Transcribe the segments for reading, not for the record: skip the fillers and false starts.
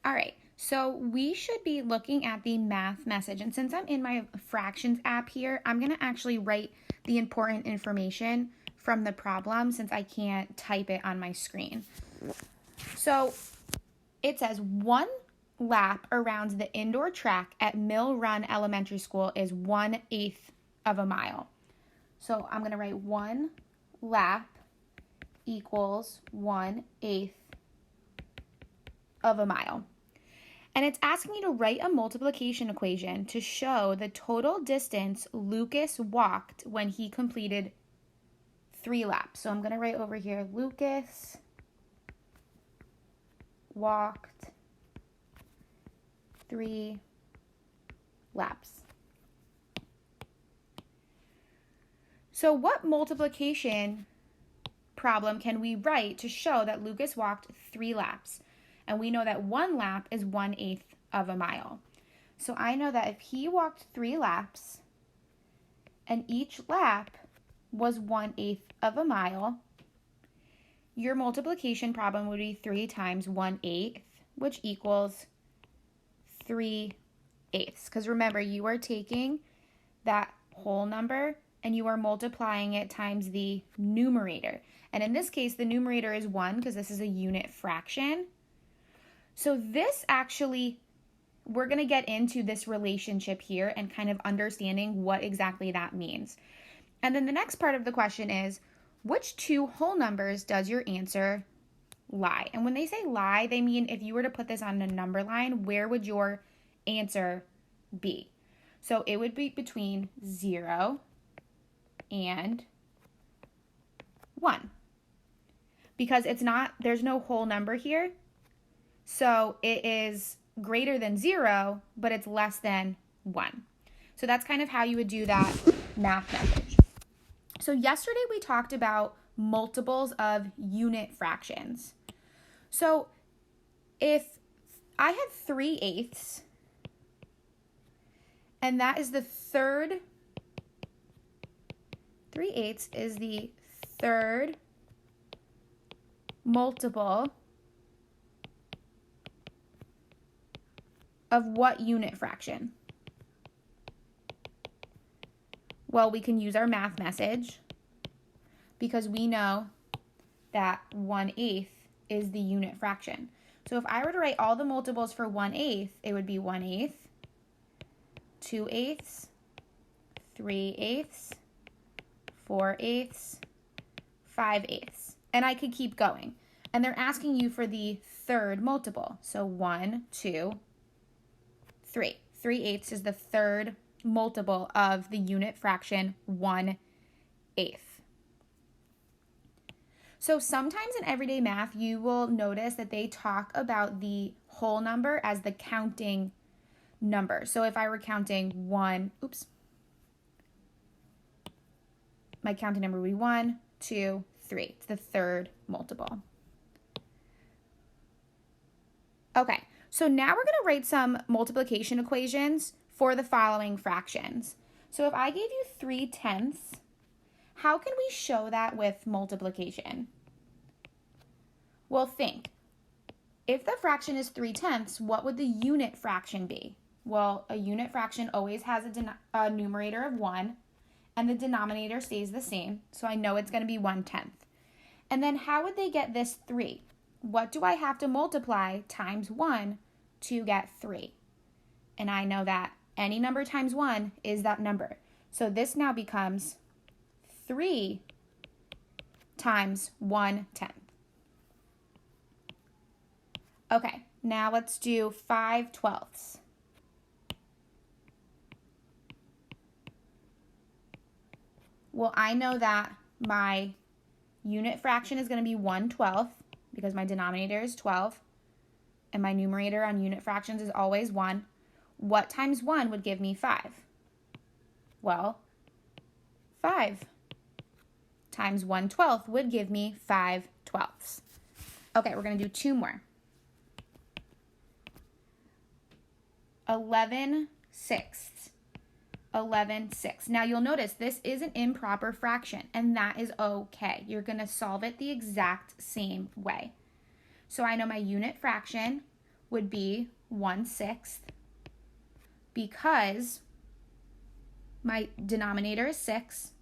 All right, so we should be looking at the math message. And since I'm in my fractions app here, I'm going to actually write the important information from the problem since I can't type it on my screen. So it says 1 lap around the indoor track at Mill Run Elementary School is 1/8 of a mile. So I'm going to write 1 lap equals 1/8 of a mile. And it's asking you to write a multiplication equation to show the total distance Lucas walked when he completed 3 laps. So I'm going to write over here, Lucas walked 3 laps. So what multiplication problem can we write to show that Lucas walked 3 laps? And we know that 1 lap is 1/8 of a mile. So I know that if he walked 3 laps and each lap was 1/8 of a mile, your multiplication problem would be 3 times 1/8, which equals 3/8. Because remember, you are taking that whole number and you are multiplying it times the numerator. And in this case, the numerator is 1 because this is a unit fraction. So this actually, we're going to get into this relationship here and kind of understanding what exactly that means. And then the next part of the question is, which 2 whole numbers does your answer lie? And when they say lie, they mean if you were to put this on a number line, where would your answer be? So it would be between 0 and 1. Because there's no whole number here. So it is greater than 0, but it's less than 1. So that's kind of how you would do that math message. So yesterday we talked about multiples of unit fractions. So if I had 3/8, and that is the third, 3/8 is the third multiple of what unit fraction? Well, we can use our math message because we know that 1/8 is the unit fraction. So if I were to write all the multiples for 1/8, it would be 1/8, 2/8, 3/8, 4/8, 5/8. And I could keep going. And they're asking you for the third multiple. So 1, 2, 3. 3/8 is the third multiple of the unit fraction 1/8. So sometimes in everyday math, you will notice that they talk about the whole number as the counting number. So if I were counting my counting number would be 1, 2, 3. It's the third multiple. Okay, so now we're going to write some multiplication equations for the following fractions. So if I gave you 3/10, how can we show that with multiplication? Well, think. If the fraction is 3/10, what would the unit fraction be? Well, a unit fraction always has a numerator of 1, and the denominator stays the same, so I know it's going to be 1/10. And then how would they get this 3? What do I have to multiply times 1 to get 3? And I know that any number times 1 is that number. So this now becomes 3 times 1/10. Okay, now let's do 5/12. Well, I know that my unit fraction is going to be 1/12 because my denominator is 12, and my numerator on unit fractions is always 1. What times 1 would give me 5? Well, 5 times 1/12 would give me 5/12. Okay, we're going to do 2 more. 11/6. 11/6. Now you'll notice this is an improper fraction, and that is okay. You're going to solve it the exact same way. So I know my unit fraction would be 1/6 because my denominator is 6.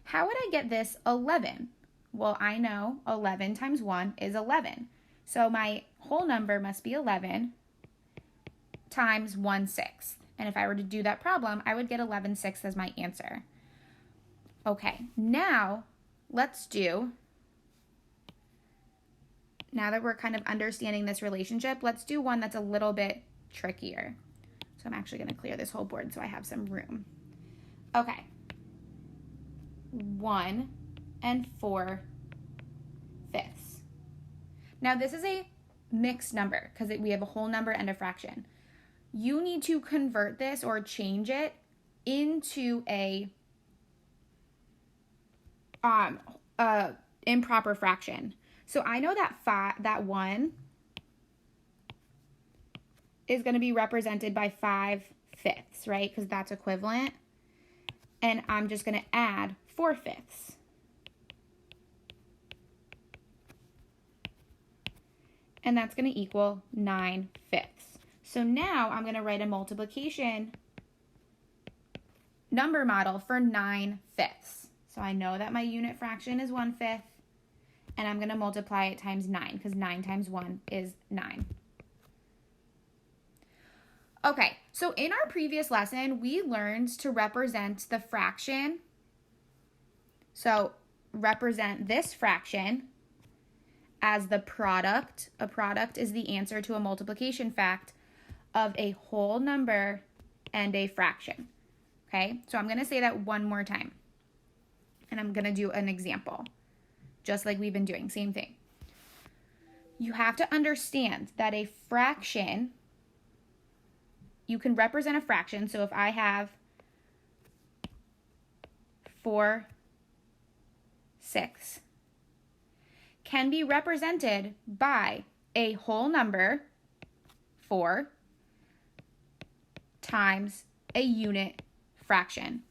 How would I get this 11? Well, I know 11 times 1 is 11. So my whole number must be 11 times 1/6. And if I were to do that problem, I would get 11/6 as my answer. Okay, now let's do, now that we're kind of understanding this relationship, let's do one that's a little bit trickier. So I'm actually going to clear this whole board so I have some room. Okay. 1 4/5. Now this is a mixed number because we have a whole number and a fraction. You need to convert this or change it into a improper fraction. So I know that 1 is going to be represented by 5/5, right? Because that's equivalent. And I'm just going to add 4/5. And that's going to equal 9/5. So now I'm going to write a multiplication number model for 9/5. So I know that my unit fraction is 1/5, and I'm going to multiply it times 9 because 9 times 1 is 9. Okay, so in our previous lesson, we learned to represent the fraction. So represent this fraction as the product. A product is the answer to a multiplication fact of a whole number and a fraction. Okay, so I'm going to say that one more time. And I'm going to do an example, just like we've been doing, same thing. You have to understand that a fraction, you can represent a fraction. So if I have 4/6, can be represented by a whole number, 4, times a unit fraction.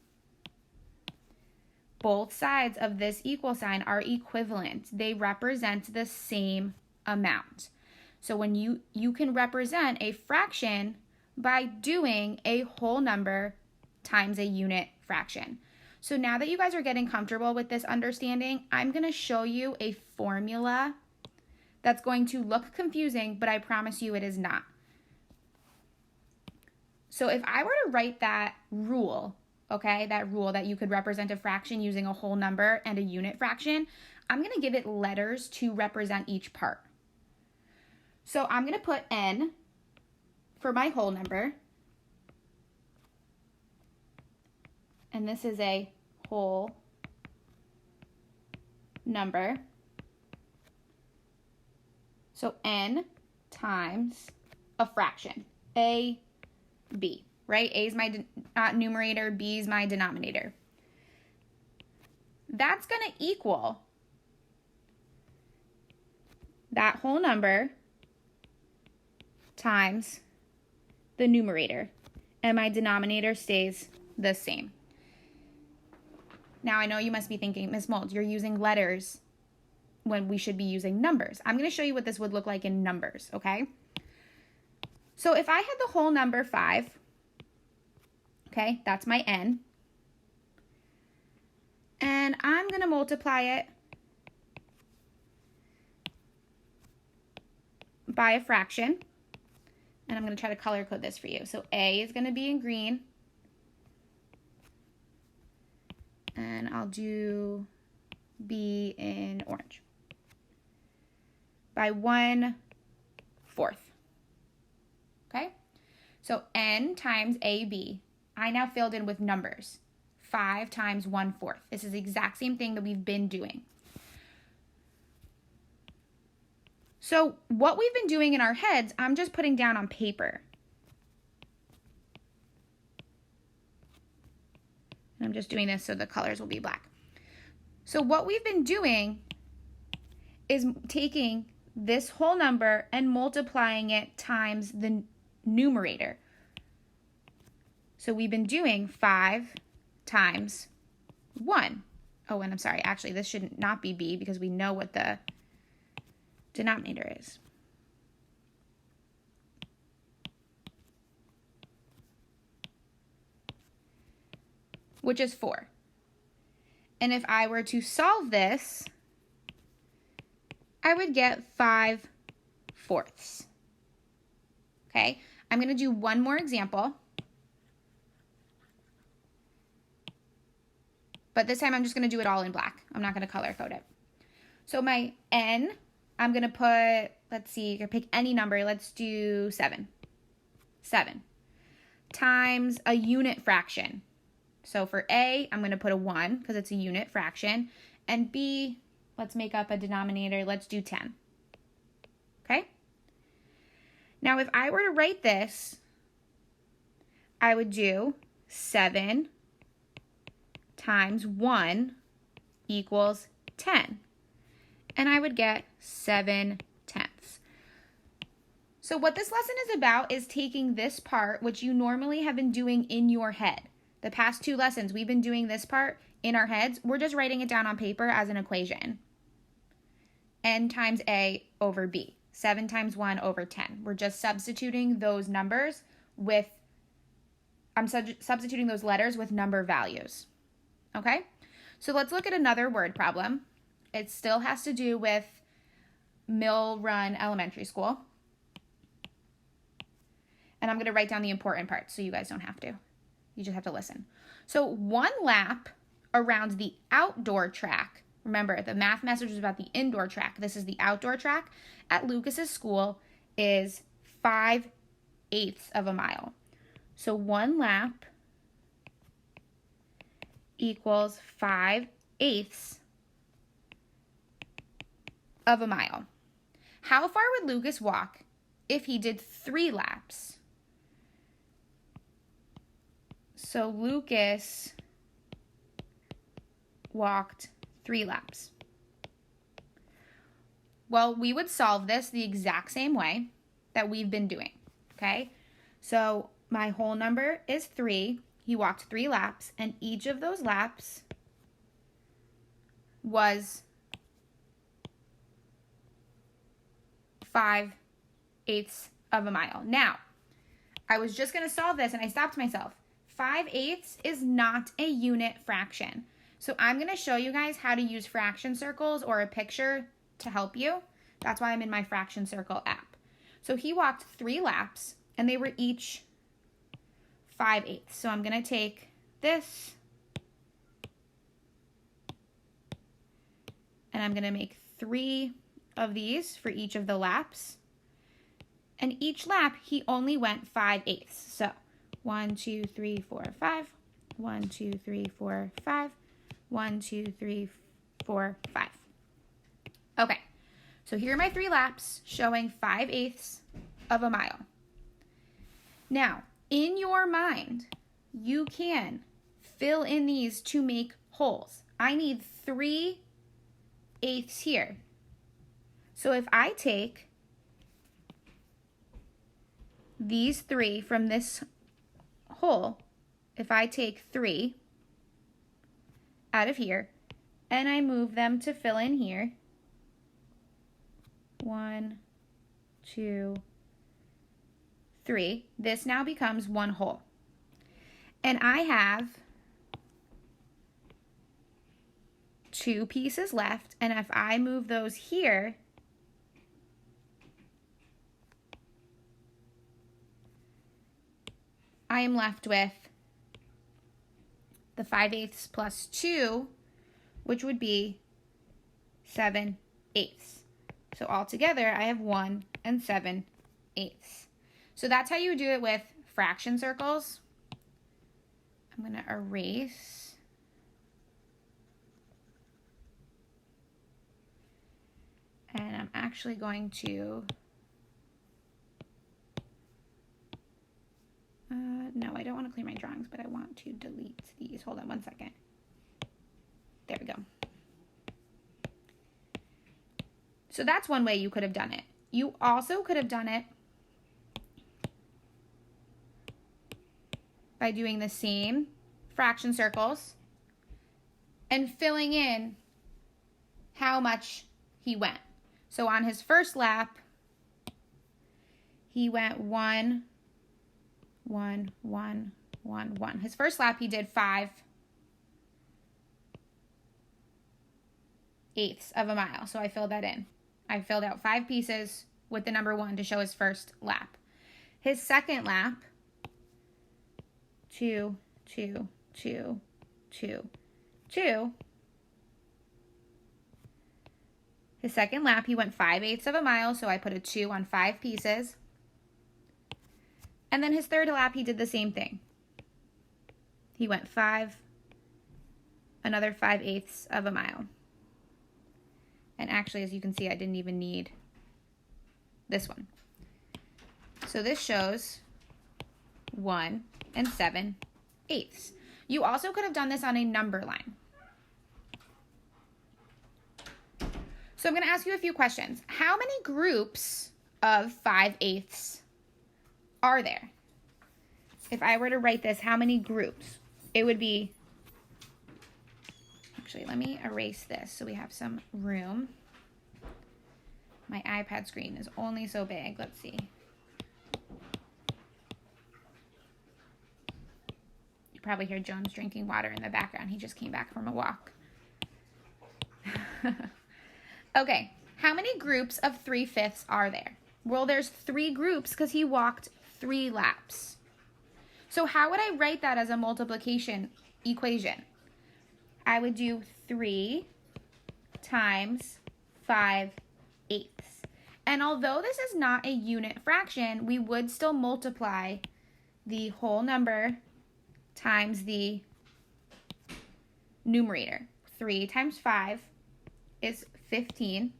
Both sides of this equal sign are equivalent. They represent the same amount. So when you can represent a fraction by doing a whole number times a unit fraction. So now that you guys are getting comfortable with this understanding, I'm going to show you a formula that's going to look confusing, but I promise you it is not. So if I were to write that rule, okay, that rule that you could represent a fraction using a whole number and a unit fraction, I'm going to give it letters to represent each part. So I'm going to put N for my whole number. And this is a whole number. So N times a fraction, A, B, right? A is my numerator, B is my denominator. That's going to equal that whole number times the numerator, and my denominator stays the same. Now, I know you must be thinking, Ms. Mold, you're using letters when we should be using numbers. I'm going to show you what this would look like in numbers, okay? So if I had the whole number 5, okay, that's my N, and I'm going to multiply it by a fraction, and I'm going to try to color code this for you. So A is going to be in green, and I'll do B in orange, by 1/4. Okay, so N times AB, I now filled in with numbers. 5 times 1/4. This is the exact same thing that we've been doing. So what we've been doing in our heads, I'm just putting down on paper. And I'm just doing this so the colors will be black. So what we've been doing is taking this whole number and multiplying it times the numerator. So we've been doing 5 times 1. Oh, and I'm sorry, actually this should not be B because we know what the denominator is. which is 4. And if I were to solve this, I would get 5/4. Okay, I'm going to do one more example. But this time I'm just going to do it all in black. I'm not going to color code it. So my n, I'm going to put, let's see, you can pick any number. Let's do 7. 7 times a unit fraction. So for A, I'm going to put a 1 because it's a unit fraction. And B, let's make up a denominator. Let's do 10. Okay? Now, if I were to write this, I would do 7 times 1 equals 10. And I would get 7/10. So what this lesson is about is taking this part, which you normally have been doing in your head. The past 2 lessons, we've been doing this part in our heads. We're just writing it down on paper as an equation. N times A over B. 7 times 1 over 10. We're just substituting those numbers with, substituting those letters with number values. Okay? So let's look at another word problem. It still has to do with Mill Run Elementary School. And I'm going to write down the important parts so you guys don't have to. You just have to listen. So 1 lap around the outdoor track. Remember, the math message was about the indoor track. This is the outdoor track at Lucas's school is 5/8 of a mile. So 1 lap equals 5/8 of a mile. How far would Lucas walk if he did 3 laps? So Lucas walked 3 laps. Well, we would solve this the exact same way that we've been doing, okay? So my whole number is 3. He walked 3 laps, and each of those laps was 5/8 of a mile. Now, I was just going to solve this, and I stopped myself. 5/8 is not a unit fraction. So I'm going to show you guys how to use fraction circles or a picture to help you. That's why I'm in my fraction circle app. So he walked 3 laps, and they were each 5/8. So I'm going to take this, and I'm going to make 3 of these for each of the laps. And each lap, he only went 5/8. So 1, 2, 3, 4, 5. 1, 2, 3, 4, 5. 1, 2, 3, 4, 5. Okay, so here are my 3 laps showing 5/8 of a mile. Now, in your mind, you can fill in these to make holes. I need 3/8 here. So if I take these 3 from this hole, if I take 3 out of here and I move them to fill in here, 1, 2, 3, this now becomes 1 hole. And I have 2 pieces left, and if I move those here, I am left with the 5/8 plus 2, which would be 7/8. So altogether, I have 1 and 7/8. So that's how you do it with fraction circles. I'm going to erase. And I'm actually going to... no, I don't want to clear my drawings, but I want to delete these. Hold on 1 second. There we go. So that's one way you could have done it. You also could have done it by doing the same fraction circles and filling in how much he went. So on his first lap, he went 1, 1, 1, 1, 1. His first lap, he did 5 eighths of a mile. So I filled that in. I filled out 5 pieces with the number 1 to show his first lap. His second lap, 2, 2, 2, 2, 2. His second lap, he went 5/8 of a mile, so I put a 2 on 5 pieces. And then his third lap, he did the same thing. He went 5, another 5/8 of a mile. And actually, as you can see, I didn't even need this one. So this shows 1 and 7/8. You also could have done this on a number line. So I'm going to ask you a few questions. How many groups of 5/8 are there? If I were to write this, how many groups? It would be, actually, let me erase this so we have some room. My iPad screen is only so big. Let's see. You probably hear Jones drinking water in the background. He just came back from a walk. Okay, how many groups of 3/5 are there? Well, there's 3 groups because he walked 3 laps. So how would I write that as a multiplication equation? I would do 3 times 5/8. And although this is not a unit fraction, we would still multiply the whole number times the numerator. 3 times 5 is 15/8.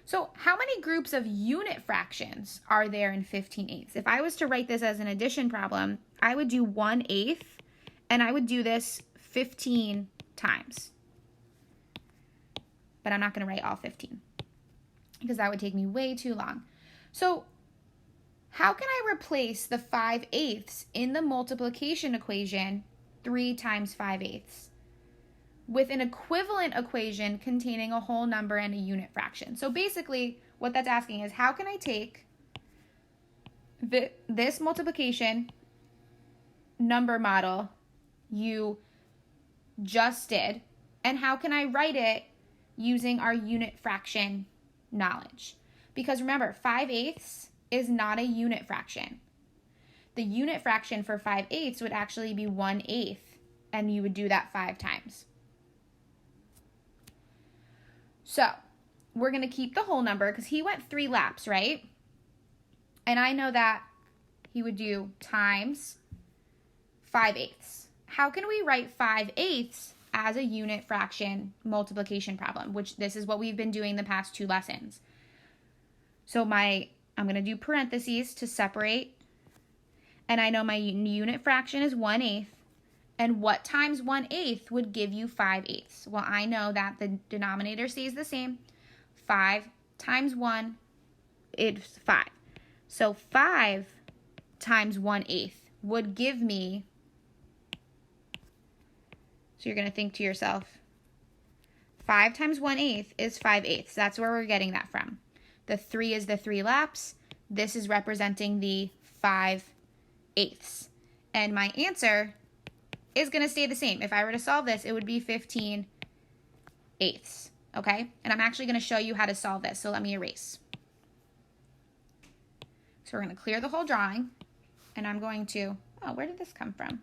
So how many groups of unit fractions are there in 15/8? If I was to write this as an addition problem, I would do 1/8, and I would do this 15 times. But I'm not going to write all 15 because that would take me way too long. So how can I replace the 5/8 in the multiplication equation 3 times 5/8 with an equivalent equation containing a whole number and a unit fraction? So basically what that's asking is, how can I take this multiplication number model you just did, and how can I write it using our unit fraction knowledge? Because remember, 5/8 is not a unit fraction. The unit fraction for 5/8 would actually be 1/8, and you would do that 5 times. So we're going to keep the whole number because he went 3 laps, right? And I know that he would do times 5/8. How can we write 5/8 as a unit fraction multiplication problem, which this is what we've been doing the past 2 lessons. So I'm going to do parentheses to separate, and I know my unit fraction is 1/8, and what times 1/8 would give you 5/8? Well, I know that the denominator stays the same. 5 times 1 is 5. So 5 times 1/8 would give me, so you're going to think to yourself, 5 times 1/8 is 5/8. That's where we're getting that from. The 3 is the 3 laps. This is representing the 5/8. And my answer is going to stay the same. If I were to solve this, it would be 15/8. Okay? And I'm actually going to show you how to solve this. So let me erase. So we're going to clear the whole drawing. And I'm going to, oh, where did this come from?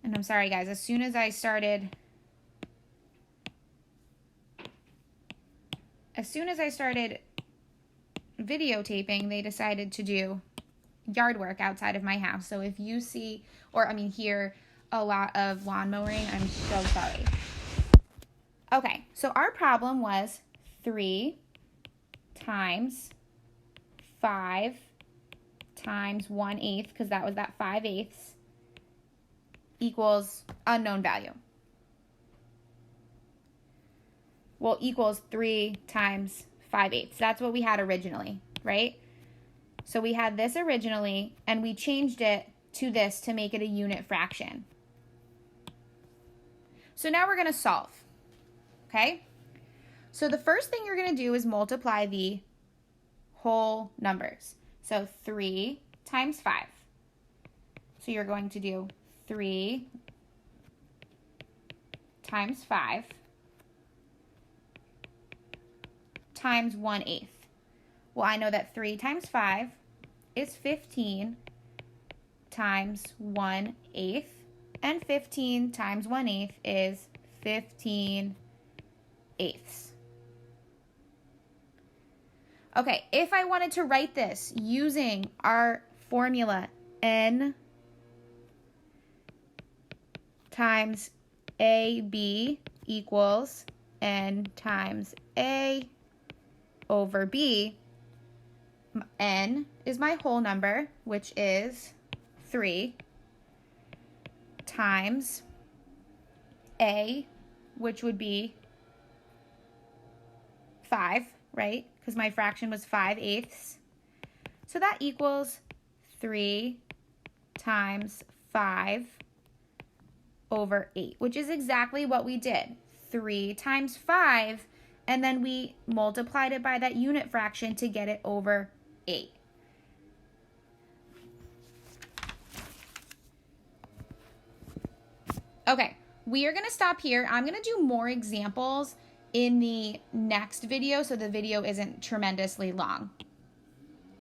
And I'm sorry, guys. As soon as I started videotaping, they decided to do yard work outside of my house. So if you see, hear a lot of lawn mowing, I'm so sorry. Okay, so our problem was 3 times 5 times 1/8, because that was that 5/8, equals unknown value. Well, equals 3 times 5/8. That's what we had originally, right? So we had this originally, and we changed it to this to make it a unit fraction. So now we're going to solve, okay? So the first thing you're going to do is multiply the whole numbers. So 3 times 5. So you're going to do 3 times 5 times 1/8. Well, I know that 3 times 5 is 15 times 1/8, and 15 times 1/8 is 15/8. Okay, if I wanted to write this using our formula n times AB equals n times A over B, n is my whole number, which is 3, times A, which would be 5, right? Because my fraction was 5/8. So that equals 3 times 5 over 8, which is exactly what we did. 3 times 5, and then we multiplied it by that unit fraction to get it over 8. Okay, we are going to stop here. I'm going to do more examples in the next video so the video isn't tremendously long.